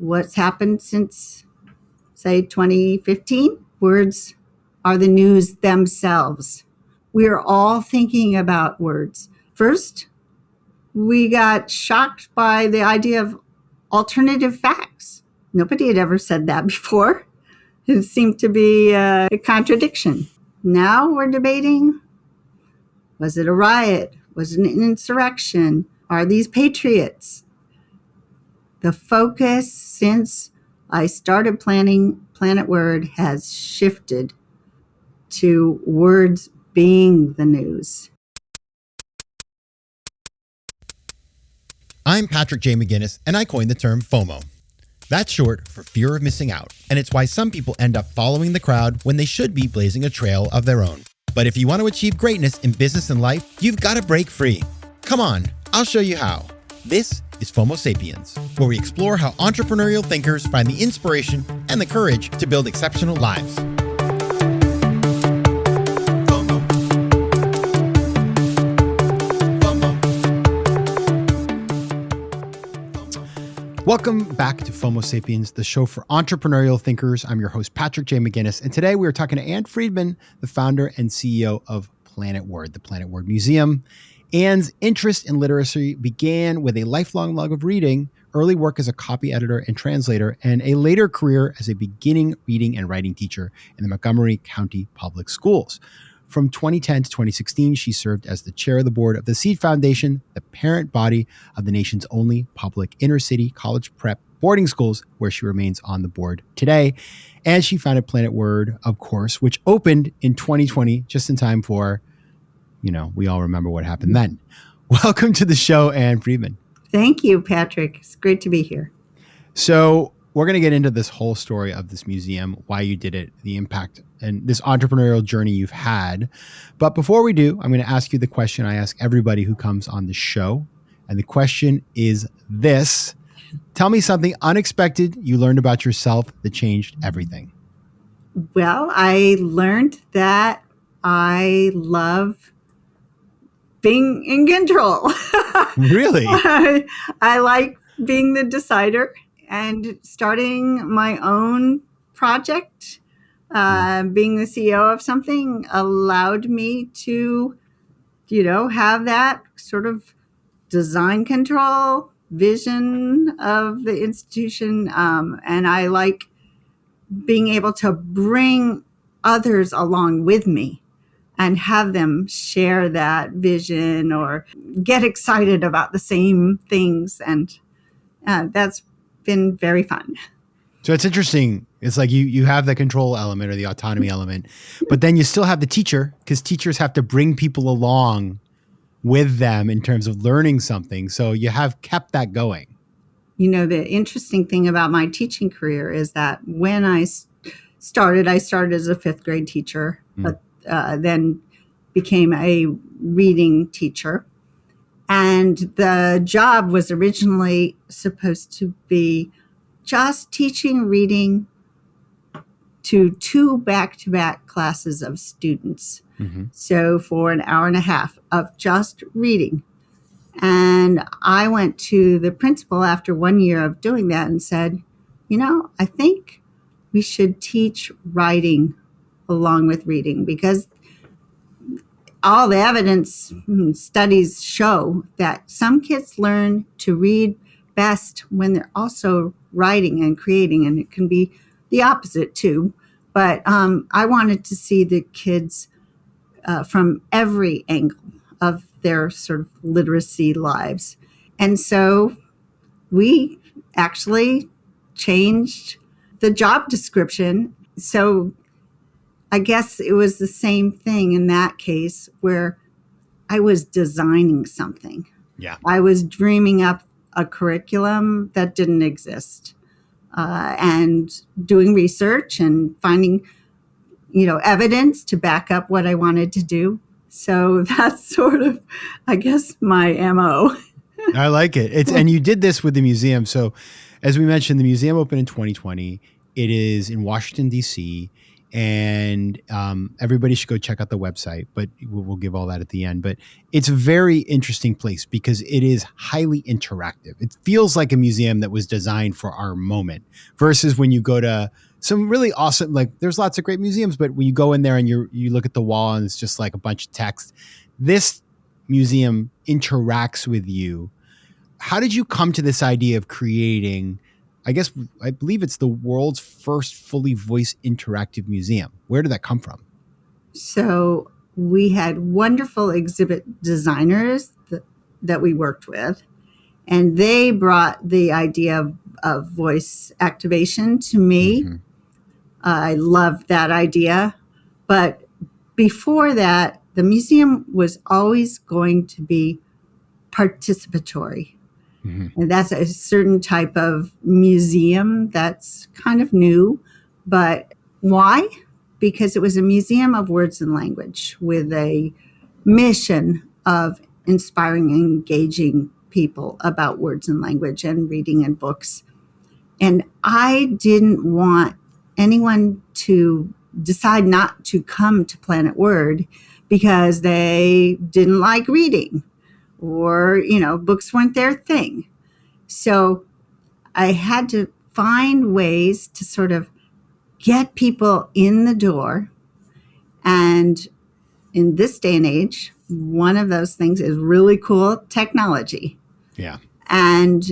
What's happened since, say, 2015? Words are the news themselves. We're all thinking about words. First, we got shocked by the idea of alternative facts. Nobody had ever said that before. It seemed to be a contradiction. Now we're debating, was it a riot? Was it an insurrection? Are these patriots? The focus since I started planning Planet Word has shifted to words being the news. I'm Patrick J. McGinnis, and I coined the term FOMO. That's short for fear of missing out, and it's why some people end up following the crowd when they should be blazing a trail of their own. But if you want to achieve greatness in business and life, you've got to break free. Come on, I'll show you how. This is FOMO Sapiens, where we explore how entrepreneurial thinkers find the inspiration and the courage to build exceptional lives. Welcome back to FOMO Sapiens, the show for entrepreneurial thinkers. I'm your host, Patrick J. McGinnis, and today we are talking to Anne Friedman, the founder and CEO of Planet Word, the Planet Word Museum. Anne's interest in literacy began with a lifelong love of reading, early work as a copy editor and translator, and a later career as a beginning reading and writing teacher in the Montgomery County Public Schools. From 2010 to 2016, she served as the chair of the board of the Seed Foundation, the parent body of the nation's only public inner-city college prep boarding schools, where she remains on the board today. And she founded Planet Word, of course, which opened in 2020, just in time for, we all remember what happened then. Welcome to the show, Anne Friedman. Thank you, Patrick. It's great to be here. So we're going to get into this whole story of this museum, why you did it, the impact, and this entrepreneurial journey you've had. But before we do, I'm going to ask you the question I ask everybody who comes on the show. And the question is this: tell me something unexpected you learned about yourself that changed everything. Well, I learned that I love being in control. Really? I like being the decider, and starting my own project, being the CEO of something allowed me to, have that sort of design control, vision of the institution. And I like being able to bring others along with me and have them share that vision or get excited about the same things. And that's been very fun. So it's interesting. It's like you have the control element or the autonomy element, but then you still have the teacher, because teachers have to bring people along with them in terms of learning something. So you have kept that going. The interesting thing about my teaching career is that when I started as a fifth grade teacher, but then became a reading teacher. And the job was originally supposed to be just teaching reading to 2 back-to-back classes of students. Mm-hmm. So for an hour and a half of just reading. And I went to the principal after 1 year of doing that and said, I think we should teach writing along with reading, because all the evidence studies show that some kids learn to read best when they're also writing and creating, and it can be the opposite too. But I wanted to see the kids from every angle of their sort of literacy lives. And so we actually changed the job description. So I guess it was the same thing in that case, where I was designing something. Yeah. I was dreaming up a curriculum that didn't exist, and doing research and finding, evidence to back up what I wanted to do. So that's sort of, I guess, my MO. I like it. And you did this with the museum. So as we mentioned, the museum opened in 2020. It is in Washington, D.C. and everybody should go check out the website, but we'll give all that at the end. But it's a very interesting place because it is highly interactive. It feels like a museum that was designed for our moment versus when you go to some really awesome, like there's lots of great museums, but when you go in there and you look at the wall and it's just like a bunch of text, this museum interacts with you. How did you come to this idea of creating, I believe it's the world's first fully voice interactive museum? Where did that come from? So we had wonderful exhibit designers that we worked with, and they brought the idea of voice activation to me. Mm-hmm. I loved that idea. But before that, the museum was always going to be participatory. Mm-hmm. And that's a certain type of museum that's kind of new. But why? Because it was a museum of words and language with a mission of inspiring and engaging people about words and language and reading and books. And I didn't want anyone to decide not to come to Planet Word because they didn't like reading or, books weren't their thing. So I had to find ways to sort of get people in the door. And in this day and age, one of those things is really cool technology. Yeah. And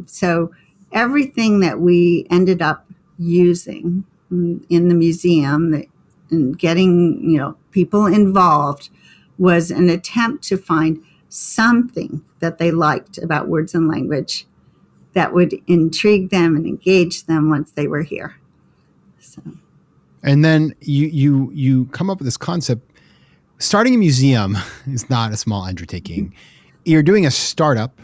so everything that we ended up using in the museum and getting, people involved was an attempt to find something that they liked about words and language that would intrigue them and engage them once they were here. So. And then you come up with this concept. Starting a museum is not a small undertaking. You're doing a startup,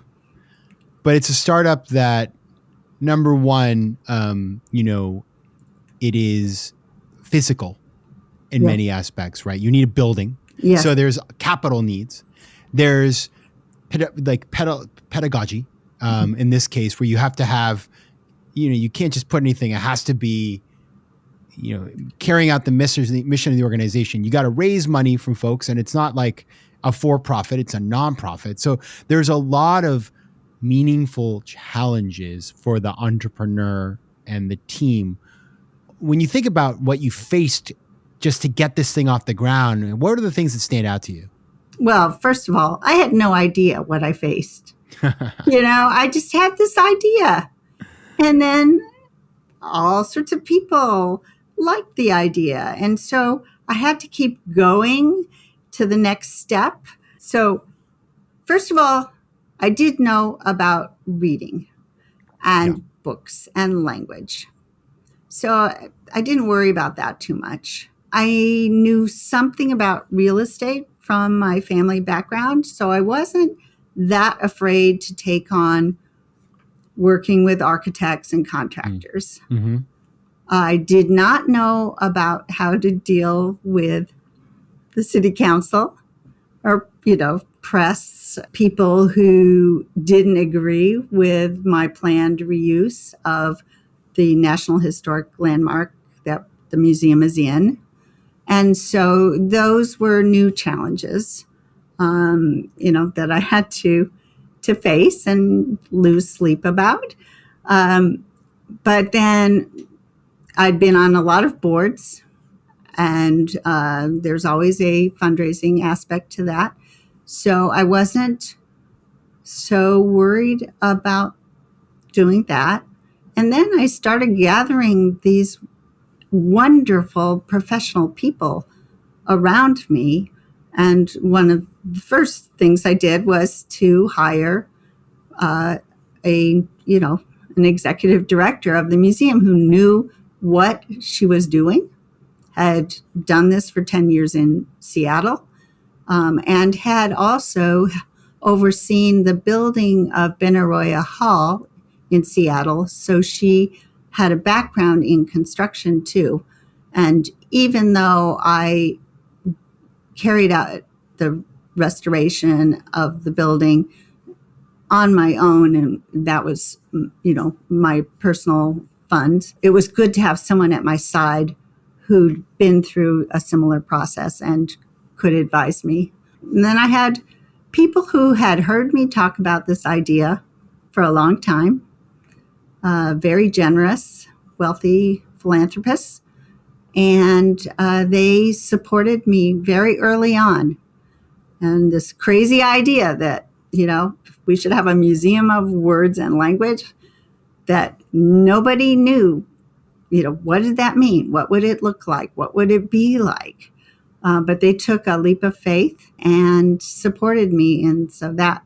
but it's a startup that, number one, it is physical in many aspects, right? You need a building. Yeah. So there's capital needs. There's pedagogy, in this case, where you have to have, you can't just put anything. It has to be, carrying out the mission of the organization. You got to raise money from folks, and it's not like a for-profit, it's a nonprofit. So there's a lot of meaningful challenges for the entrepreneur and the team. When you think about what you faced just to get this thing off the ground, what are the things that stand out to you? Well, first of all, I had no idea what I faced. I just had this idea. And then all sorts of people liked the idea. And so I had to keep going to the next step. So first of all, I did know about reading and books and language. So I didn't worry about that too much. I knew something about real estate from my family background, so I wasn't that afraid to take on working with architects and contractors. Mm-hmm. I did not know about how to deal with the city council or, press people who didn't agree with my planned reuse of the National Historic Landmark that the museum is in. And so those were new challenges, that I had to face and lose sleep about. But then I'd been on a lot of boards, and there's always a fundraising aspect to that. So I wasn't so worried about doing that. And then I started gathering these wonderful professional people around me. And one of the first things I did was to hire an executive director of the museum who knew what she was doing, had done this for 10 years in Seattle, and had also overseen the building of Benaroya Hall in Seattle. So she had a background in construction too. And even though I carried out the restoration of the building on my own, and that was, my personal fund, it was good to have someone at my side who'd been through a similar process and could advise me. And then I had people who had heard me talk about this idea for a long time, very generous, wealthy philanthropists, and they supported me very early on. And this crazy idea that, we should have a museum of words and language, that nobody knew, what did that mean? What would it look like? What would it be like? But they took a leap of faith and supported me. And so that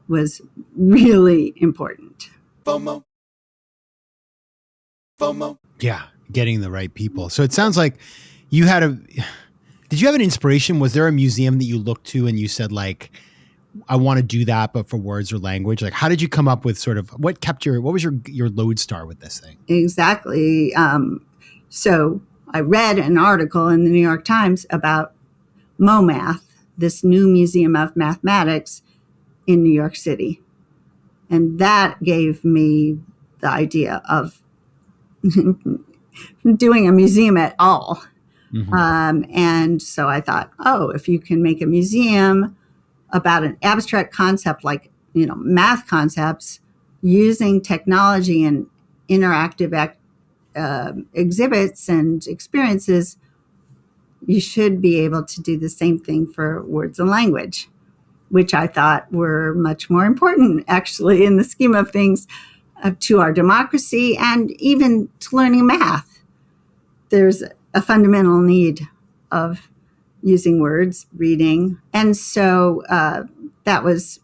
was really important. FOMO. Yeah, getting the right people. So it sounds like did you have an inspiration? Was there a museum that you looked to and you said, like, I want to do that, but for words or language? Like, how did you come up with what was your lodestar with this thing? Exactly. So I read an article in the New York Times about MoMath, this new museum of mathematics in New York City. And that gave me the idea of doing a museum at all. Mm-hmm. And so I thought, if you can make a museum about an abstract concept like, math concepts, using technology and interactive exhibits and experiences, you should be able to do the same thing for words and language, which I thought were much more important, actually, in the scheme of things, to our democracy and even to learning math. There's a fundamental need of using words, reading. And so that was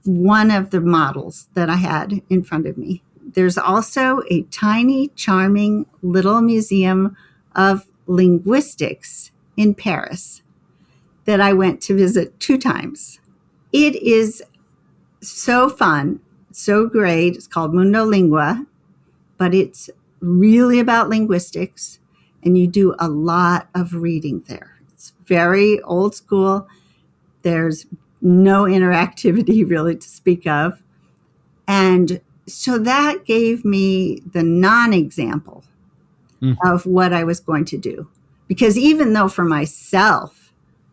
one of the models that I had in front of me. There's also a tiny, charming little museum of linguistics in Paris that I went to visit 2 times. It is so fun, so great. It's called Mundo Lingua, but it's really about linguistics, and you do a lot of reading there. It's very old school. There's no interactivity really to speak of. And so that gave me the non-example of what I was going to do. Because even though for myself,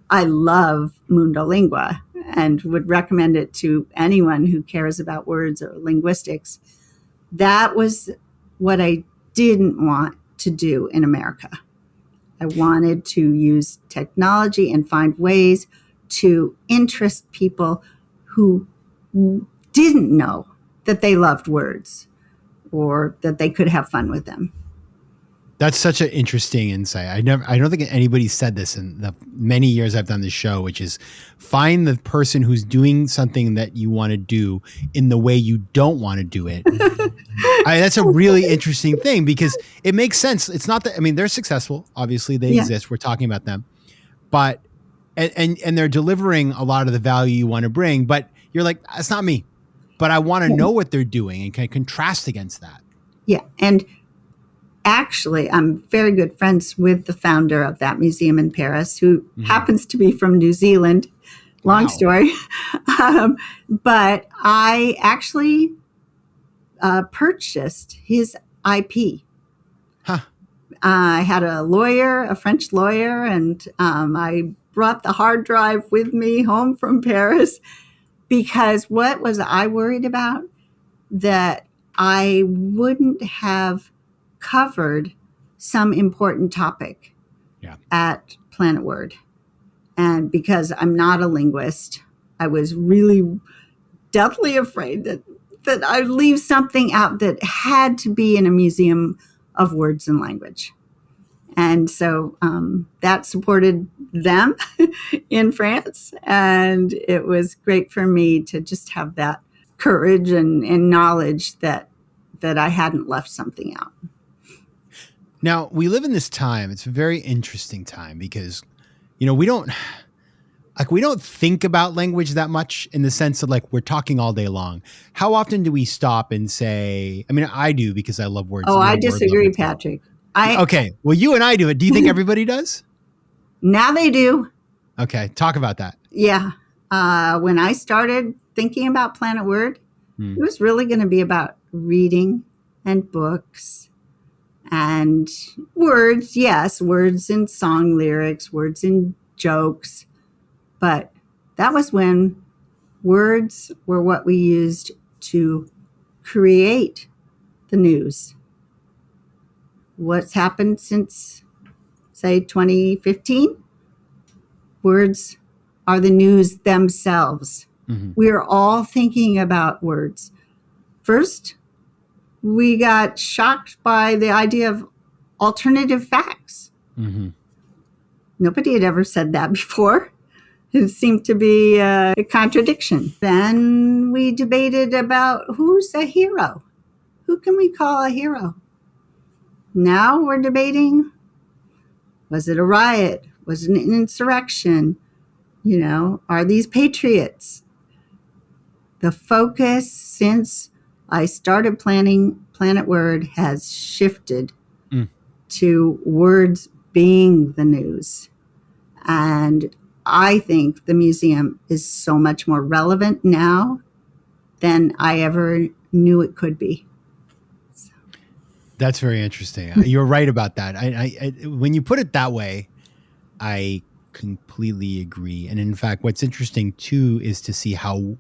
I love Mundo Lingua and would recommend it to anyone who cares about words or linguistics, that was what I didn't want to do in America. I wanted to use technology and find ways to interest people who didn't know that they loved words or that they could have fun with them. That's such an interesting insight. I don't think anybody said this in the many years I've done this show, which is find the person who's doing something that you want to do in the way you don't want to do it. That's a really interesting thing because it makes sense. It's not that, they're successful. Obviously they exist. We're talking about them, but, and they're delivering a lot of the value you want to bring, but you're like, that's not me, but I want to know what they're doing and can contrast against that. Yeah. And actually, I'm very good friends with the founder of that museum in Paris, who happens to be from New Zealand. Long story. But I actually purchased his IP. Huh. I had a French lawyer, and I brought the hard drive with me home from Paris because what was I worried about? That I wouldn't have covered some important topic at Planet Word. And because I'm not a linguist, I was really deathly afraid that I'd leave something out that had to be in a museum of words and language. And so that supported them in France. And it was great for me to just have that courage and knowledge that I hadn't left something out. Now, we live in this time. It's a very interesting time because, we don't think about language that much in the sense of like we're talking all day long. How often do we stop and say, I do because I love words. Oh, I disagree, Patrick. Okay. Well, you and I do it. Do you think everybody does? Now they do. Okay. Talk about that. Yeah. When I started thinking about Planet Word, it was really going to be about reading and books And words, yes, words in song lyrics, words in jokes. But that was when words were what we used to create the news. What's happened since, say, 2015? Words are the news themselves. Mm-hmm. We're all thinking about words. First, we got shocked by the idea of alternative facts. Mm-hmm. Nobody had ever said that before. It seemed to be a contradiction. Then we debated about who's a hero. Who can we call a hero? Now we're debating, was it a riot? Was it an insurrection? Are these patriots? The focus since I started planning Planet Word has shifted to words being the news. And I think the museum is so much more relevant now than I ever knew it could be. So. That's very interesting. You're right about that. I when you put it that way, I completely agree. And in fact, what's interesting too is to see how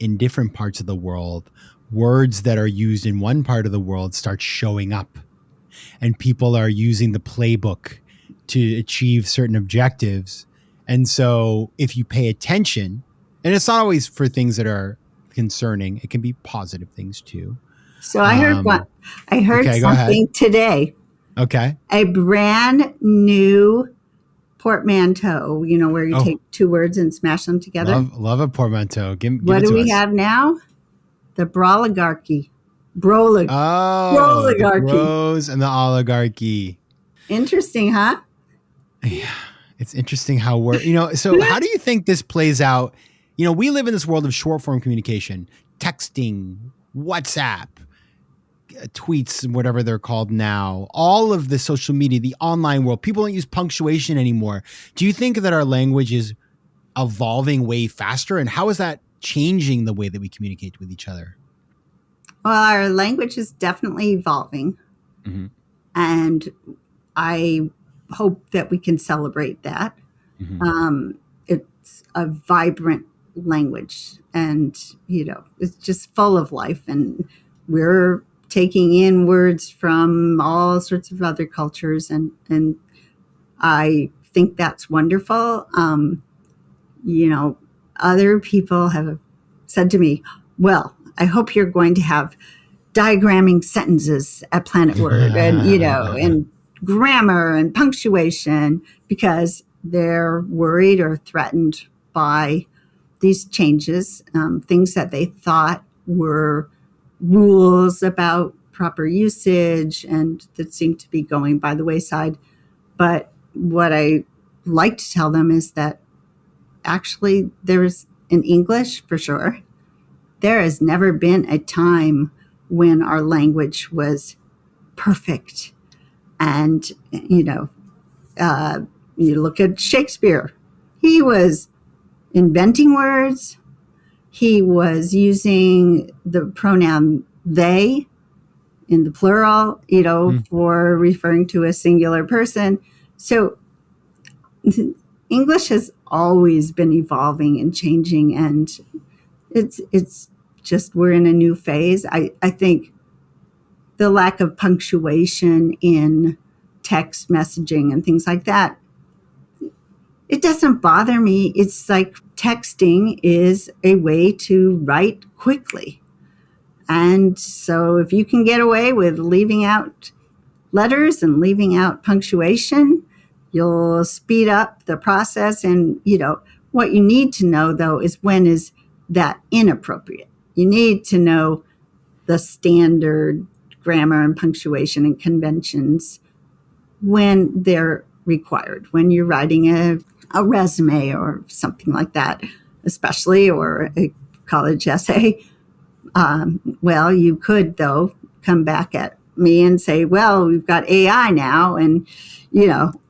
in different parts of the world, words that are used in one part of the world start showing up, and people are using the playbook to achieve certain objectives. And so if you pay attention, and it's not always for things that are concerning, it can be positive things too. So I heard something today. Okay. A brand new portmanteau, where you take two words and smash them together. Love a portmanteau. What do we have now? The broligarchy. Broligarchy. The bros and the oligarchy. Interesting, huh? Yeah, it's interesting how we're, so how do you think this plays out? We live in this world of short form communication, texting, WhatsApp, tweets, whatever they're called now, all of the social media, the online world. People don't use punctuation anymore. Do you think that our language is evolving way faster? And how is that changing the way that we communicate with each other? Well, our language is definitely evolving. Mm-hmm. And I hope that we can celebrate that. Mm-hmm. It's a vibrant language, and, it's just full of life. And we're taking in words from all sorts of other cultures. And I think that's wonderful. Other people have said to me, well, I hope you're going to have diagramming sentences at Planet Word and, and grammar and punctuation, because they're worried or threatened by these changes, things that they thought were rules about proper usage and that seem to be going by the wayside. But what I like to tell them is that actually there's, in English for sure, there has never been a time when our language was perfect. And, you look at Shakespeare. He was inventing words. He was using the pronoun they in the plural, for referring to a singular person. So English has always been evolving and changing, and it's just we're in a new phase. I think the lack of punctuation in text messaging and things like that, it doesn't bother me. It's like texting is a way to write quickly. And so if you can get away with leaving out letters and leaving out punctuation, you'll speed up the process. And, what you need to know, though, is when is that inappropriate. You need to know the standard grammar and punctuation and conventions when they're required, when you're writing a resume or something like that, especially, or a college essay. Well, you could, though, come back at me and say, well, we've got AI now, and,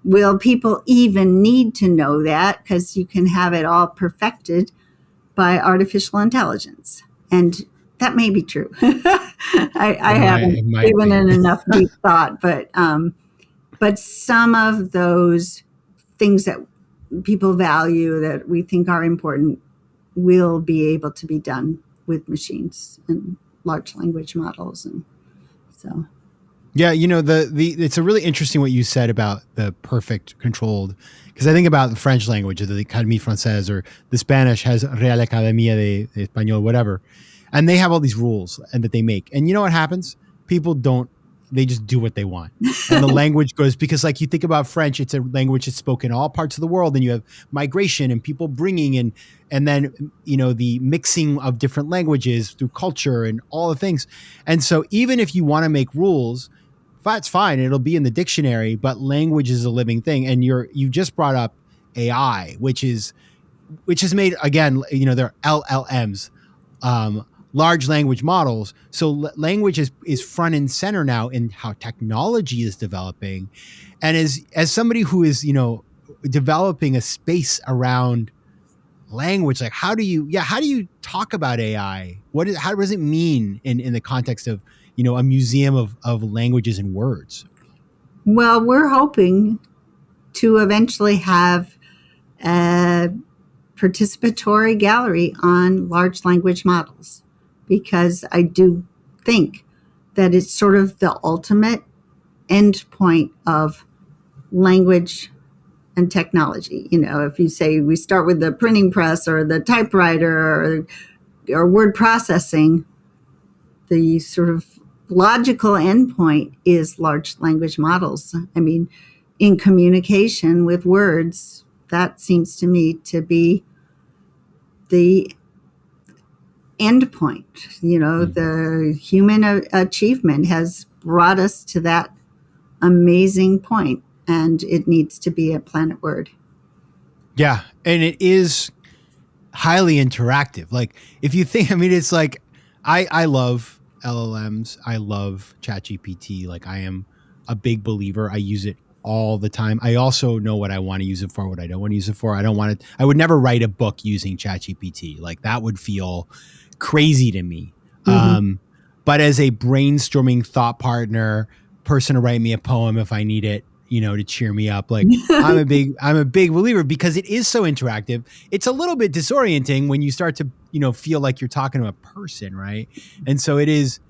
will people even need to know that? Because you can have it all perfected by artificial intelligence. And that may be true. I haven't given it enough deep thought, but some of those things that people value that we think are important will be able to be done with machines and large language models. And so. Yeah, it's a really interesting what you said about the perfect controlled, because I think about the French language, or the Académie Française, or the Spanish has Real Academia de Español, whatever, and they have all these rules and that they make. And you know what happens? People don't. They just do what they want, and the language goes, because like you think about French, it's a language that's spoken in all parts of the world, and you have migration and people bringing in, and then the mixing of different languages through culture and all the things. And so even if you want to make rules, that's fine. It'll be in the dictionary, but language is a living thing. And you just brought up AI, which is made, again, they're LLMs, large language models. So language is front and center now in how technology is developing. And as somebody who is, developing a space around language, like how do you talk about AI? How does it mean in the context of, a museum of languages and words? Well, we're hoping to eventually have a participatory gallery on large language models, because I do think that it's sort of the ultimate end point of language and technology. If you say we start with the printing press or the typewriter or word processing, the sort of logical endpoint is large language models. I mean, in communication with words, that seems to me to be the end point. The human achievement has brought us to that amazing point, and it needs to be a Planet Word. Yeah, and it is highly interactive. Like, if you think, it's like, I love LLMs. I love ChatGPT. Like, I am a big believer. I use it all the time. I also know what I want to use it for, what I don't want to use it for. I would never write a book using ChatGPT. Like, that would feel crazy to me. Mm-hmm. But as a brainstorming thought partner, person to write me a poem if I need it, to cheer me up. Like, I'm a big believer, because it is so interactive. It's a little bit disorienting when you start to, feel like you're talking to a person, right? And so it's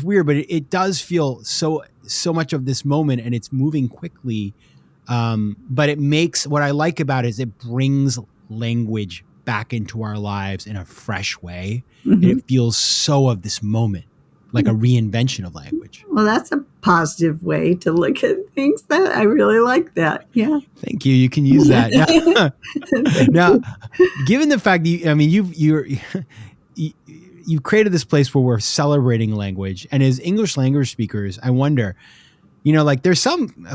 weird, but it does feel so much of this moment, and it's moving quickly. But it makes, what I like about it is it brings language back into our lives in a fresh way. Mm-hmm. And it feels so of this moment, like a reinvention of language. Well, that's a positive way to look at things. That I really like that. Yeah. Thank you. You can use that. Now, given the fact that you've created this place where we're celebrating language, and as English language speakers, I wonder, there's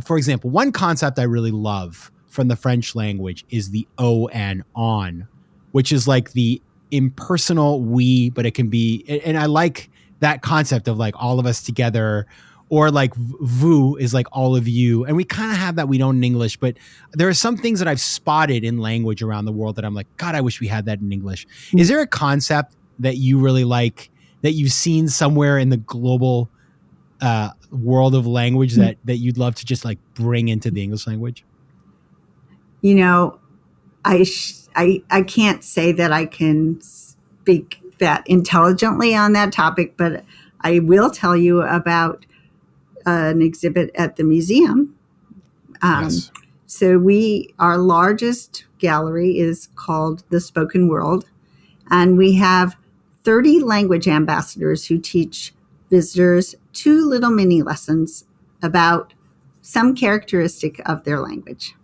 for example, one concept I really love from the French language is the on, which is like the impersonal we, but it can be, and I like that concept of like all of us together, or like vous is like all of you. And we kind of have that, we don't in English, but there are some things that I've spotted in language around the world that I'm like, God, I wish we had that in English. Mm-hmm. Is there a concept that you really like, that you've seen somewhere in the global world of language that you'd love to just like bring into the English language? I can't say that I can speak that intelligently on that topic, but I will tell you about an exhibit at the museum. Yes. So our largest gallery is called The Spoken World, and we have 30 language ambassadors who teach visitors 2 little mini lessons about some characteristic of their language.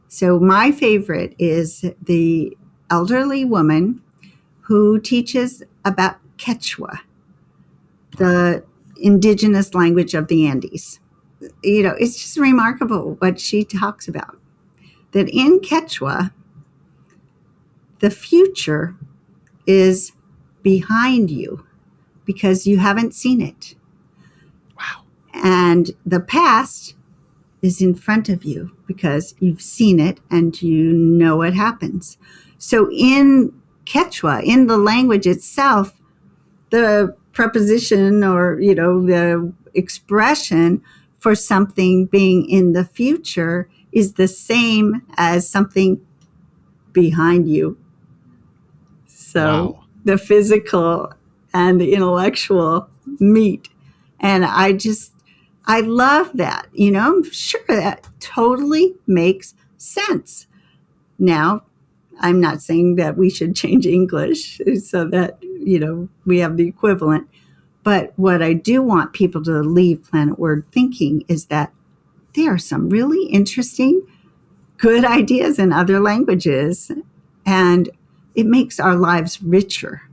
So my favorite is the elderly woman who teaches about Quechua, the indigenous language of the Andes. It's just remarkable what she talks about. That in Quechua, the future is behind you because you haven't seen it. Wow. And the past is in front of you because you've seen it and you know what happens. So in Quechua, in the language itself, the preposition or, the expression for something being in the future is the same as something behind you. So Wow. the physical and the intellectual meet. And I love that. I'm sure that totally makes sense. Now, I'm not saying that we should change English so that, we have the equivalent. But what I do want people to leave Planet Word thinking is that there are some really interesting, good ideas in other languages. And it makes our lives richer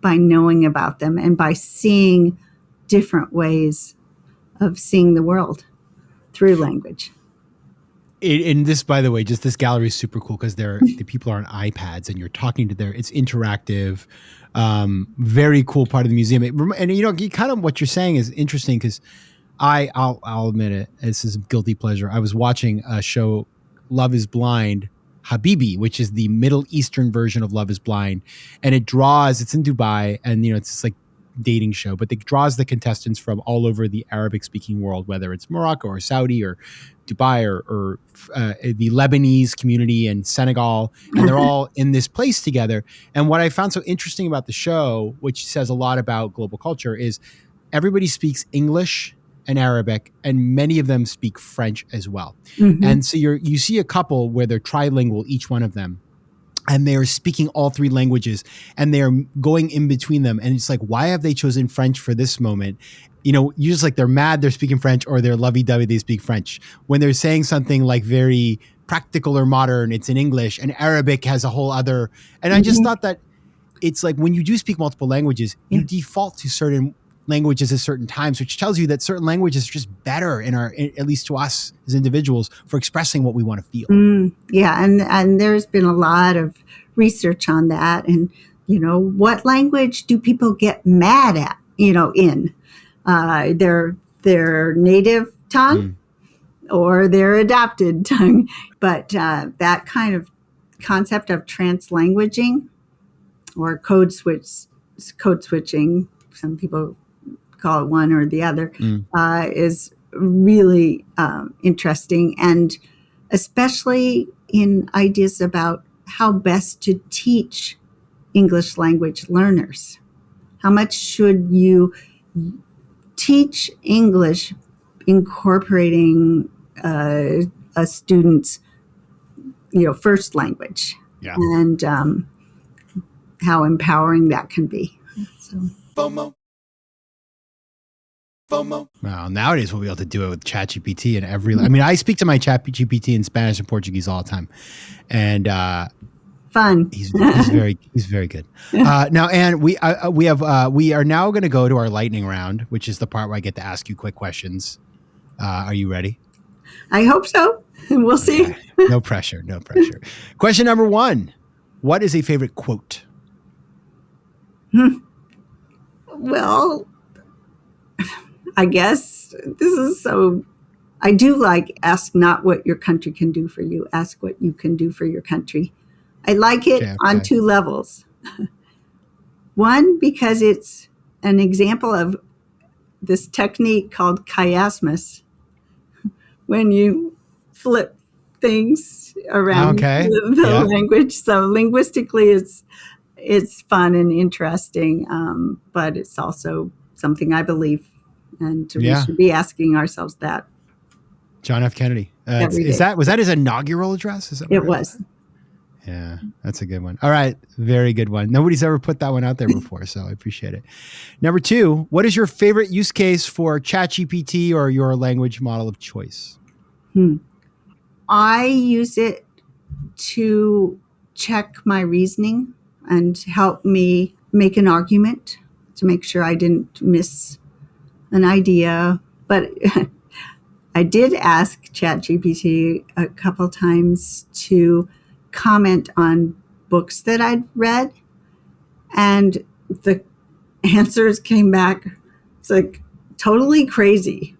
by knowing about them and by seeing different ways of seeing the world through language. And this, by the way, just this gallery is super cool because the people are on iPads and you're talking to it's interactive, very cool part of the museum. And kind of what you're saying is interesting because I'll admit it, this is a guilty pleasure. I was watching a show, Love is Blind, Habibi, which is the Middle Eastern version of Love is Blind, and it's in Dubai, and it's this like dating show, but it draws the contestants from all over the Arabic speaking world, whether it's Morocco or Saudi or Dubai or the Lebanese community and Senegal, and they're all in this place together. And what I found so interesting about the show, which says a lot about global culture, is everybody speaks English and Arabic, and many of them speak French as well. Mm-hmm. And so you see a couple where they're trilingual, each one of them, and they're speaking all three languages, and they're going in between them. And it's like, why have they chosen French for this moment? You just like, they're mad they're speaking French, or they're lovey-dovey, they speak French. When they're saying something like very practical or modern, it's in English, and Arabic has a whole other. And I just thought that it's like, when you do speak multiple languages, you default to certain languages at certain times, which tells you that certain languages are just better at least to us as individuals, for expressing what we want to feel. Yeah. And there's been a lot of research on that. And, what language do people get mad at, in their native tongue or their adopted tongue. But that kind of concept of translanguaging or code switching, some people call it one or the other, is really interesting, and especially in ideas about how best to teach English language learners. How much should you teach English incorporating a student's first language, and how empowering that can be. So. FOMO. Well, nowadays we'll be able to do it with ChatGPT and I speak to my ChatGPT in Spanish and Portuguese all the time, and fun. He's very good. Now, Anne, we are now going to go to our lightning round, which is the part where I get to ask you quick questions. Are you ready? I hope so. We'll see. No pressure. Question number 1: what is a favorite quote? Well, I guess I do like, ask not what your country can do for you, ask what you can do for your country. I like it on 2 levels. One, because it's an example of this technique called chiasmus, when you flip things around the language. So linguistically, it's fun and interesting, but it's also something I believe. And we should be asking ourselves that. John F. Kennedy. Was that his inaugural address? Is that it was? Yeah, that's a good one. All right, very good one. Nobody's ever put that one out there before, so I appreciate it. Number 2: what is your favorite use case for ChatGPT or your language model of choice? I use it to check my reasoning and help me make an argument, to make sure I didn't miss an idea. But I did ask ChatGPT a couple times to comment on books that I'd read, and the answers came back. It's like totally crazy.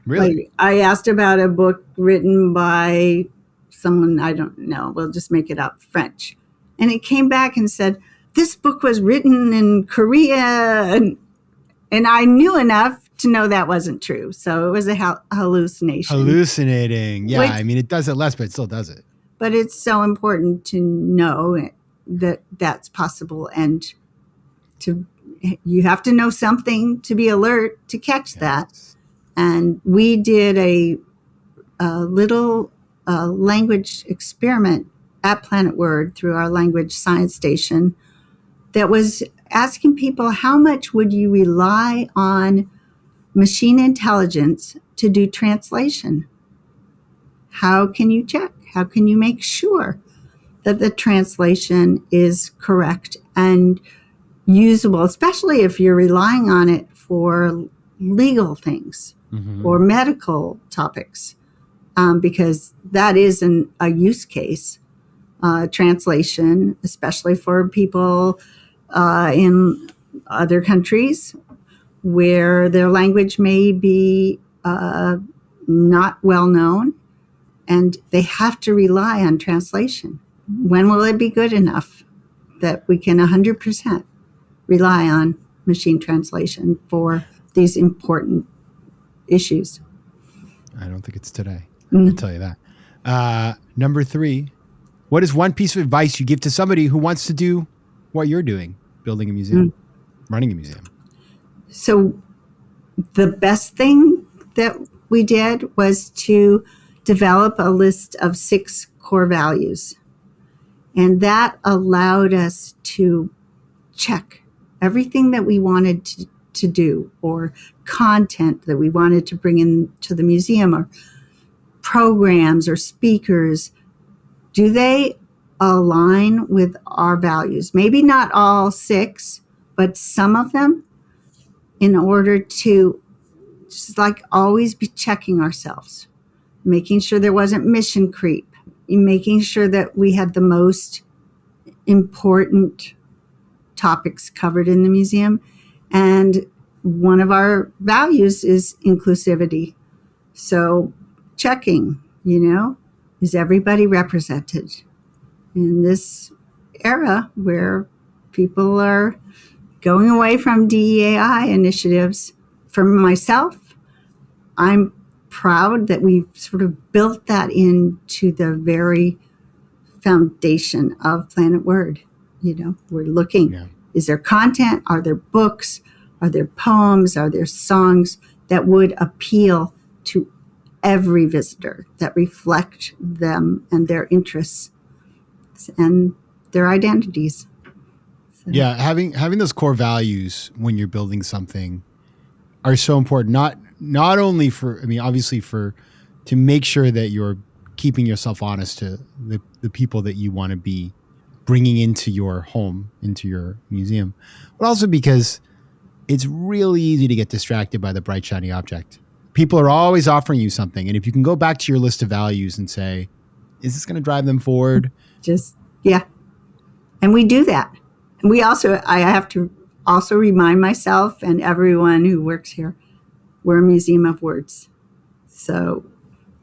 Really? Like, I asked about a book written by someone, I don't know, we'll just make it up, French. And it came back and said, this book was written in Korea, and I knew enough to know that wasn't true. So it was a hallucination. Hallucinating. Yeah, I mean, it does it less, but it still does it. But it's so important to know that that's possible, and you have to know something to be alert to catch that. And we did a little language experiment at Planet Word through our language science station that was asking people, how much would you rely on machine intelligence to do translation? How can you check? How can you make sure that the translation is correct and usable, especially if you're relying on it for legal things or medical topics, because that is a use case. Translation, especially for people in other countries where their language may be not well known, and they have to rely on translation. When will it be good enough that we can 100% rely on machine translation for these important issues? I don't think it's today. I'll tell you that. Number 3, what is one piece of advice you give to somebody who wants to do what you're doing, building a museum, running a museum? So the best thing that we did was to develop a list of 6 core values. And that allowed us to check everything that we wanted to do, or content that we wanted to bring into the museum, or programs or speakers. Do they align with our values? Maybe not all 6, but some of them, in order to just like always be checking ourselves, making sure there wasn't mission creep, making sure that we had the most important topics covered in the museum. And one of our values is inclusivity. So checking, is everybody represented in this era where people are going away from DEAI initiatives? For myself, I'm proud that we've sort of built that into the very foundation of Planet Word. We're looking, is there content? Are there books? Are there poems? Are there songs that would appeal to every visitor, that reflect them and their interests and their identities? So. Yeah, having those core values when you're building something are so important. Not only obviously to make sure that you're keeping yourself honest to the people that you want to be bringing into your home, into your museum, but also because it's really easy to get distracted by the bright, shiny object. People are always offering you something. And if you can go back to your list of values and say, is this going to drive them forward? And we do that. And I have to also remind myself and everyone who works here, we're a museum of words. So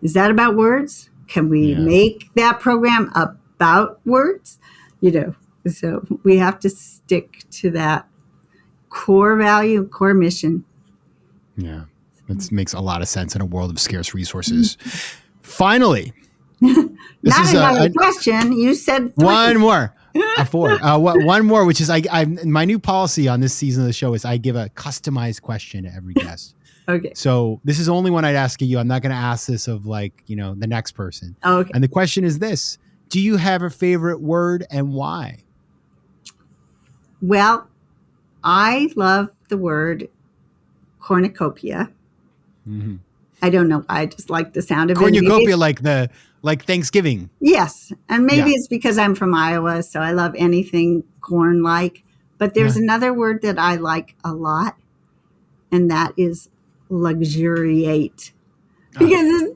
is that about words? Can we make that program about words? So we have to stick to that core value, core mission. Yeah, that makes a lot of sense in a world of scarce resources. Finally, this is another question. You said 3. One more. 4. One more, which is I my new policy on this season of the show is I give a customized question to every guest. Okay. So this is only one I'd ask you. I'm not going to ask this of the next person. Okay. And the question is this: do you have a favorite word and why? Well, I love the word cornucopia. Mm-hmm. I don't know. I just like the sound of cornucopia, like Thanksgiving. Yes. And maybe it's because I'm from Iowa, so I love anything corn-like. But there's another word that I like a lot, and that is luxuriate. Because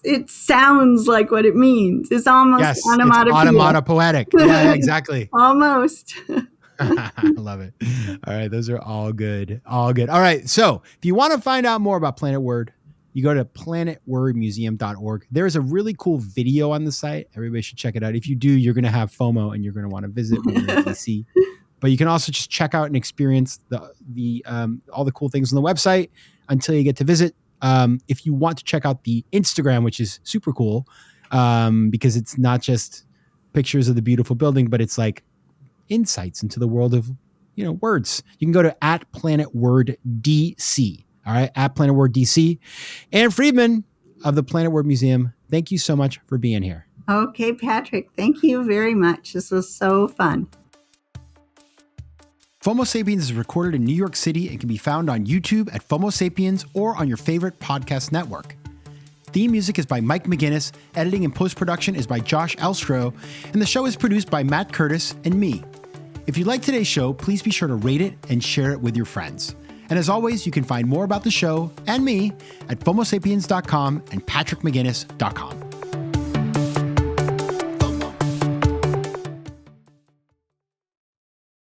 it sounds like what it means. It's almost onomatopoetic. Yeah, exactly. Almost. I love it. All right. Those are all good. All good. All right. So if you want to find out more about Planet Word, you go to planetwordmuseum.org. There's a really cool video on the site. Everybody should check it out. If you do, you're going to have FOMO and you're going to want to visit when you're in DC. But you can also just check out and experience the all the cool things on the website until you get to visit. If you want to check out the Instagram, which is super cool, because it's not just pictures of the beautiful building, but it's like insights into the world of, words. You can go to @PlanetWordDC. All right, @PlanetWordDC. And Friedman of the Planet Word Museum, thank you so much for being here. Okay, Patrick, thank you very much. This was so fun. FOMO Sapiens is recorded in New York City and can be found on YouTube at FOMO Sapiens or on your favorite podcast network. Theme music is by Mike McGinnis, editing and post-production is by Josh Elstro, and the show is produced by Matt Curtis and me. If you like today's show, please be sure to rate it and share it with your friends. And as always, you can find more about the show and me at FOMOSapiens.com and PatrickMcGinnis.com.